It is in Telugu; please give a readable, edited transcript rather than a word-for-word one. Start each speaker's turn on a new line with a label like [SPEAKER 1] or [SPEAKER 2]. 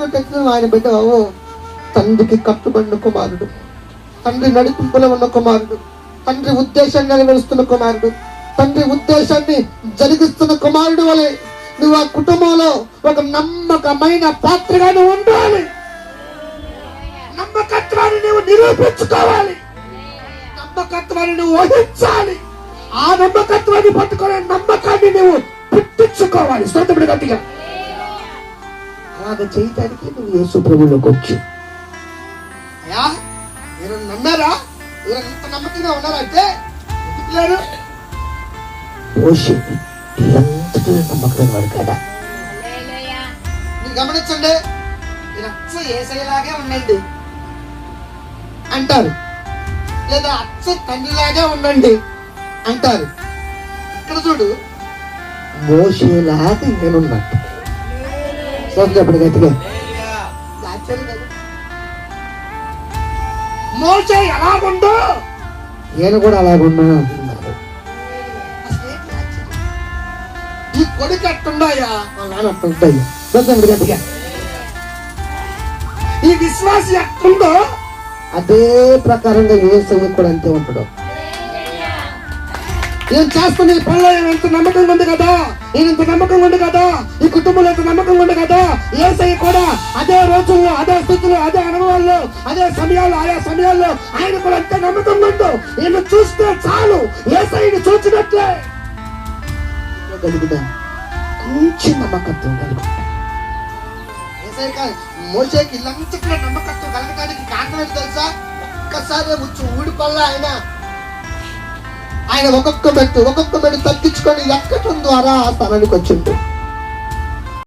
[SPEAKER 1] చూస్తున్నట్టు ఆయన బిడ్డ తండ్రికి కట్టుబడిన కుమారుడు, తండ్రి నడిపింపులో ఉన్న కుమారుడు, తండ్రి ఉద్దేశంగా నడుస్తున్న కుమారుడు, తండ్రి ఉద్దేశాన్ని జరిగిస్తున్న కుమారుడు వలె నువ్వు ఆ కుటుంబంలో ఒక నమ్మకమైన పాత్రగా నువ్వు ఉండాలి. నమ్మకత్వాన్ని నువ్వు నిరూపించుకోవాలి, నమ్మకత్వాన్ని నువ్వు వహించాలి. ఆ నమ్మకత్వాన్ని పట్టుకునే నమ్మకాన్ని నువ్వు పుట్టించుకోవాలి. స్తోత్రం గట్టిగా. అలాగ చేయటానికి నువ్వు యేసు ప్రభువులోకి వచ్చు. అయ్యా నేను నమ్మారా, ఎంత నమ్మకంగా ఉన్నారంటే ఎందుకు లేరు? ఎంతటి నమ్మకమైన వాడు కదా. మీరు గమనించండి, మీరు అచ్చ యేసయ్యలాగే ఉండండి అంటారు, లేదా అచ్చ తండ్రిలాగే ఉండండి అంటారు. ఇక్కడ చూడు, మోషేలాగా నేనున్నట్టు. చెప్పండి గట్టిగా. మోషే ఎలాగుందో నేను కూడా అలాగున్నా అంటున్నారు. ఈ కొడుకు అట్టుండాయా, వాళ్ళ నాన్న అట్టుంటాయి. చెప్పండి గట్టిగా. ఈ విశ్వాసి ఎట్టుందో అదే ప్రకారంగా యేసయ్య కూడా అంతే ఉంటాడు. నేను చేస్తున్న ఈ పనిలో ఎంత నమ్మకంగా ఉంది కదా, నేను ఇంత నమ్మకంగా ఉంది కదా, ఈ కుటుంబంలో ఎంత నమ్మకంగా ఉంది కదా, యేసయ్య కూడా అదే రోజుల్లో, అదే స్థితిలో, అదే అనుభవాల్లో, అదే సమయాల్లో, ఆయా సమయాల్లో ఆయన కూడా అంతే నమ్మకంగా ఉండు. నేను చూస్తే చాలు, యేసయ్యని చూసినట్లే కలుగుదా. కొంచెం నమ్మకత్వం కలుగుతా. మోషేకి ఇల్లంతట్లో నమ్మకత్వం కలగడానికి కారణం ఏంటి తెలుసా? ఒక్కసారి ఊడిపల్లా ఆయన ఒక్కొక్క మెట్టు తగ్గించుకొని ఎక్కటం ద్వారా ఆ స్థానానికి వచ్చిండు.